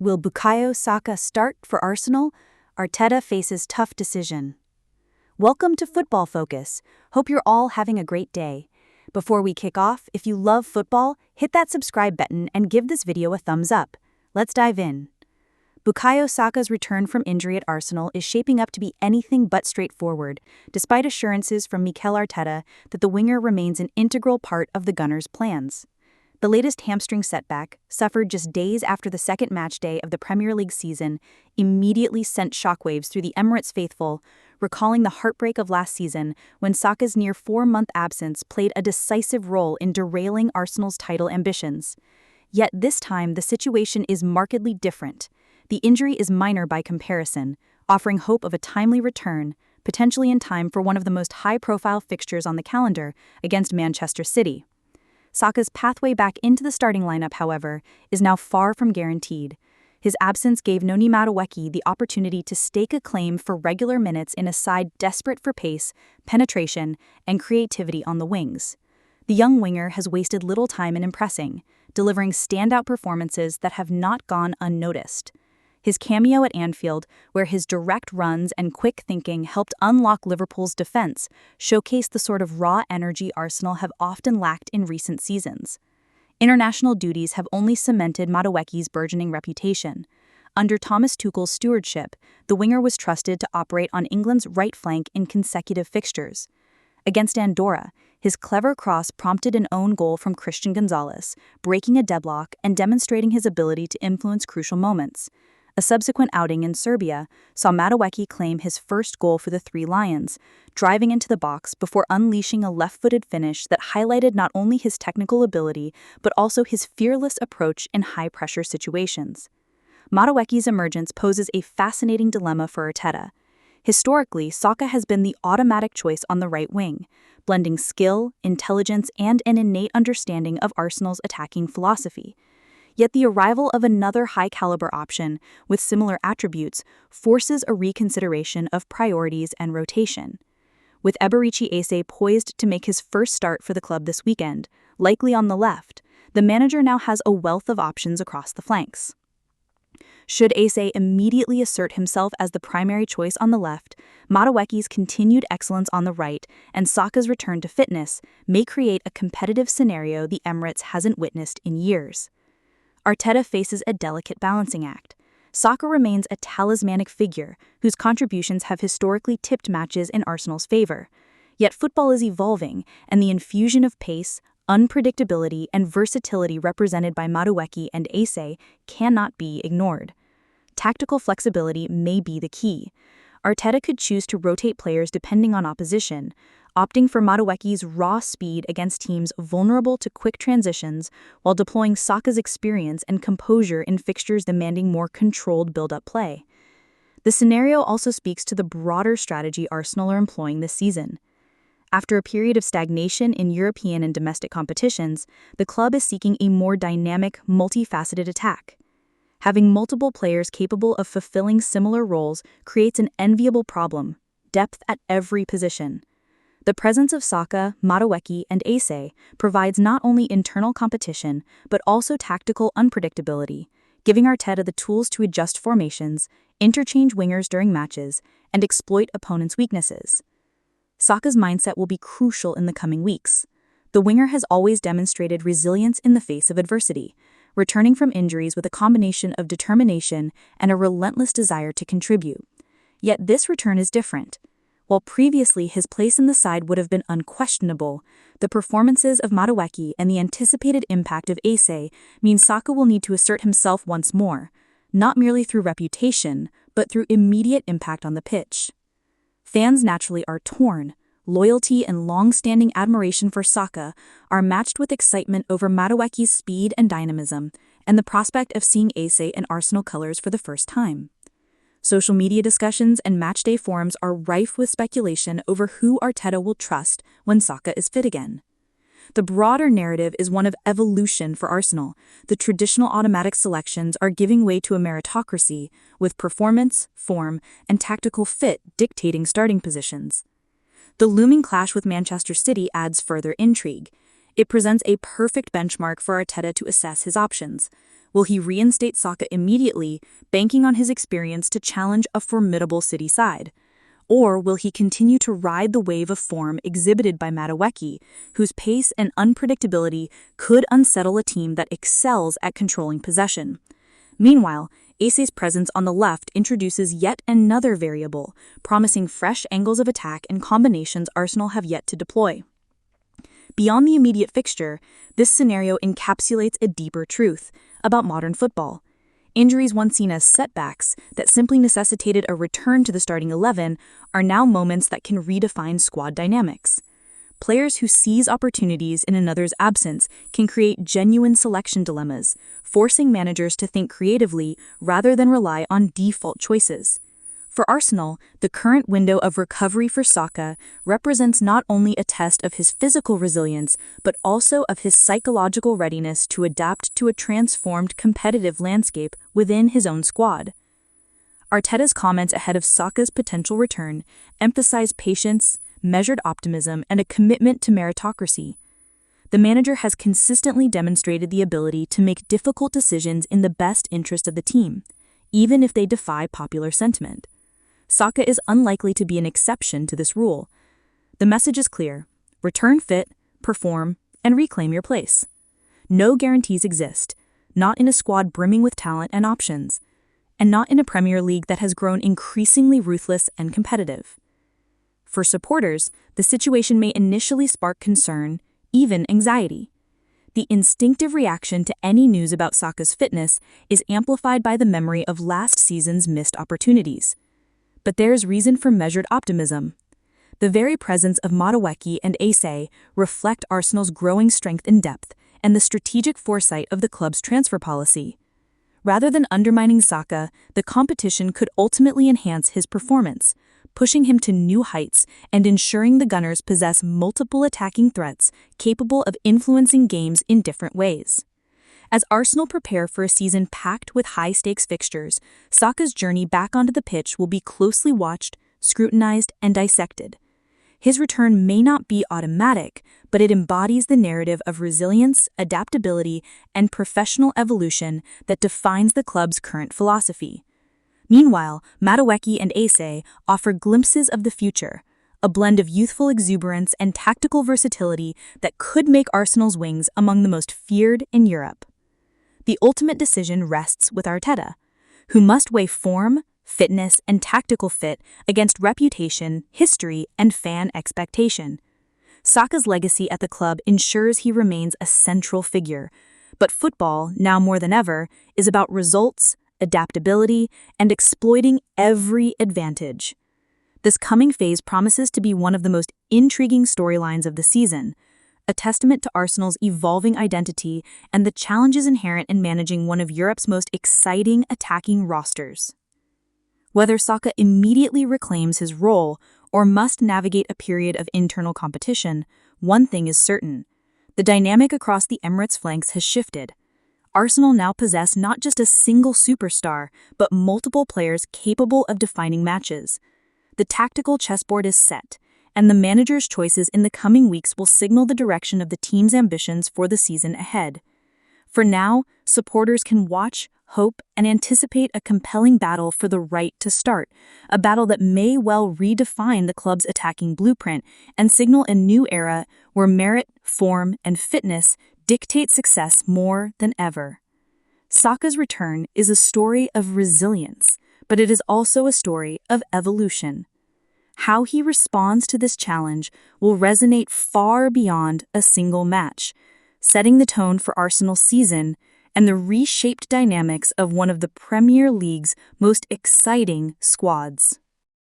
Will Bukayo Saka start for Arsenal? Arteta faces tough decision. Welcome to Football Focus. Hope you're all having a great day. Before we kick off, if you love football, hit that subscribe button and give this video a thumbs up. Let's dive in. Bukayo Saka's return from injury at Arsenal is shaping up to be anything but straightforward, despite assurances from Mikel Arteta that the winger remains an integral part of the Gunners' plans. The latest hamstring setback, suffered just days after the second match day of the Premier League season, immediately sent shockwaves through the Emirates faithful, recalling the heartbreak of last season when Saka's near 4-month absence played a decisive role in derailing Arsenal's title ambitions. Yet this time, the situation is markedly different. The injury is minor by comparison, offering hope of a timely return, potentially in time for one of the most high-profile fixtures on the calendar against Manchester City. Saka's pathway back into the starting lineup, however, is now far from guaranteed. His absence gave Noni Madueke the opportunity to stake a claim for regular minutes in a side desperate for pace, penetration, and creativity on the wings. The young winger has wasted little time in impressing, delivering standout performances that have not gone unnoticed. His cameo at Anfield, where his direct runs and quick thinking helped unlock Liverpool's defense, showcased the sort of raw energy Arsenal have often lacked in recent seasons. International duties have only cemented Madueke's burgeoning reputation. Under Thomas Tuchel's stewardship, the winger was trusted to operate on England's right flank in consecutive fixtures. Against Andorra, his clever cross prompted an own goal from Christian Gonzalez, breaking a deadlock and demonstrating his ability to influence crucial moments. A subsequent outing in Serbia saw Madueke claim his first goal for the Three Lions, driving into the box before unleashing a left-footed finish that highlighted not only his technical ability but also his fearless approach in high-pressure situations. Madueke's emergence poses a fascinating dilemma for Arteta. Historically, Saka has been the automatic choice on the right wing, blending skill, intelligence, and an innate understanding of Arsenal's attacking philosophy. Yet the arrival of another high-caliber option with similar attributes forces a reconsideration of priorities and rotation. With Eberechi Eze poised to make his first start for the club this weekend, likely on the left, the manager now has a wealth of options across the flanks. Should Eze immediately assert himself as the primary choice on the left, Madueke's continued excellence on the right and Saka's return to fitness may create a competitive scenario the Emirates hasn't witnessed in years. Arteta faces a delicate balancing act. Saka remains a talismanic figure whose contributions have historically tipped matches in Arsenal's favor. Yet football is evolving, and the infusion of pace, unpredictability, and versatility represented by Madueke and Eze cannot be ignored. Tactical flexibility may be the key. Arteta could choose to rotate players depending on opposition, opting for Madueke's raw speed against teams vulnerable to quick transitions while deploying Saka's experience and composure in fixtures demanding more controlled build-up play. The scenario also speaks to the broader strategy Arsenal are employing this season. After a period of stagnation in European and domestic competitions, the club is seeking a more dynamic, multifaceted attack. Having multiple players capable of fulfilling similar roles creates an enviable problem: depth at every position. The presence of Saka, Madueke, and Eze provides not only internal competition but also tactical unpredictability, giving Arteta the tools to adjust formations, interchange wingers during matches, and exploit opponents' weaknesses. Saka's mindset will be crucial in the coming weeks. The winger has always demonstrated resilience in the face of adversity, returning from injuries with a combination of determination and a relentless desire to contribute. Yet this return is different. While previously his place in the side would have been unquestionable, the performances of Madueke and the anticipated impact of Eze mean Saka will need to assert himself once more, not merely through reputation, but through immediate impact on the pitch. Fans naturally are torn. Loyalty and long-standing admiration for Saka are matched with excitement over Madueke's speed and dynamism, and the prospect of seeing Eze in Arsenal colours for the first time. Social media discussions and matchday forums are rife with speculation over who Arteta will trust when Saka is fit again. The broader narrative is one of evolution for Arsenal. The traditional automatic selections are giving way to a meritocracy, with performance, form, and tactical fit dictating starting positions. The looming clash with Manchester City adds further intrigue. It presents a perfect benchmark for Arteta to assess his options. Will he reinstate Saka immediately, banking on his experience to challenge a formidable City side? Or will he continue to ride the wave of form exhibited by Madueke, whose pace and unpredictability could unsettle a team that excels at controlling possession? Meanwhile, Eze's presence on the left introduces yet another variable, promising fresh angles of attack and combinations Arsenal have yet to deploy. Beyond the immediate fixture, this scenario encapsulates a deeper truth about modern football. Injuries once seen as setbacks that simply necessitated a return to the starting 11 are now moments that can redefine squad dynamics. Players who seize opportunities in another's absence can create genuine selection dilemmas, forcing managers to think creatively rather than rely on default choices. For Arsenal, the current window of recovery for Saka represents not only a test of his physical resilience, but also of his psychological readiness to adapt to a transformed competitive landscape within his own squad. Arteta's comments ahead of Saka's potential return emphasize patience, measured optimism, and a commitment to meritocracy. The manager has consistently demonstrated the ability to make difficult decisions in the best interest of the team, even if they defy popular sentiment. Saka is unlikely to be an exception to this rule. The message is clear: return fit, perform, and reclaim your place. No guarantees exist, not in a squad brimming with talent and options, and not in a Premier League that has grown increasingly ruthless and competitive. For supporters, the situation may initially spark concern, even anxiety. The instinctive reaction to any news about Saka's fitness is amplified by the memory of last season's missed opportunities. But there's reason for measured optimism. The very presence of Madueke and Eze reflect Arsenal's growing strength and depth and the strategic foresight of the club's transfer policy. Rather than undermining Saka, the competition could ultimately enhance his performance, pushing him to new heights and ensuring the Gunners possess multiple attacking threats capable of influencing games in different ways. As Arsenal prepare for a season packed with high-stakes fixtures, Saka's journey back onto the pitch will be closely watched, scrutinized, and dissected. His return may not be automatic, but it embodies the narrative of resilience, adaptability, and professional evolution that defines the club's current philosophy. Meanwhile, Madueke and Eze offer glimpses of the future, a blend of youthful exuberance and tactical versatility that could make Arsenal's wings among the most feared in Europe. The ultimate decision rests with Arteta, who must weigh form, fitness, and tactical fit against reputation, history, and fan expectation. Saka's legacy at the club ensures he remains a central figure, but football, now more than ever, is about results, adaptability, and exploiting every advantage. This coming phase promises to be one of the most intriguing storylines of the season, a testament to Arsenal's evolving identity and the challenges inherent in managing one of Europe's most exciting attacking rosters. Whether Saka immediately reclaims his role or must navigate a period of internal competition, one thing is certain: the dynamic across the Emirates flanks has shifted. Arsenal now possess not just a single superstar, but multiple players capable of defining matches. The tactical chessboard is set, and the manager's choices in the coming weeks will signal the direction of the team's ambitions for the season ahead. For now, supporters can watch, hope, and anticipate a compelling battle for the right to start, a battle that may well redefine the club's attacking blueprint and signal a new era where merit, form, and fitness dictate success more than ever. Saka's return is a story of resilience, but it is also a story of evolution. How he responds to this challenge will resonate far beyond a single match, setting the tone for Arsenal's season and the reshaped dynamics of one of the Premier League's most exciting squads.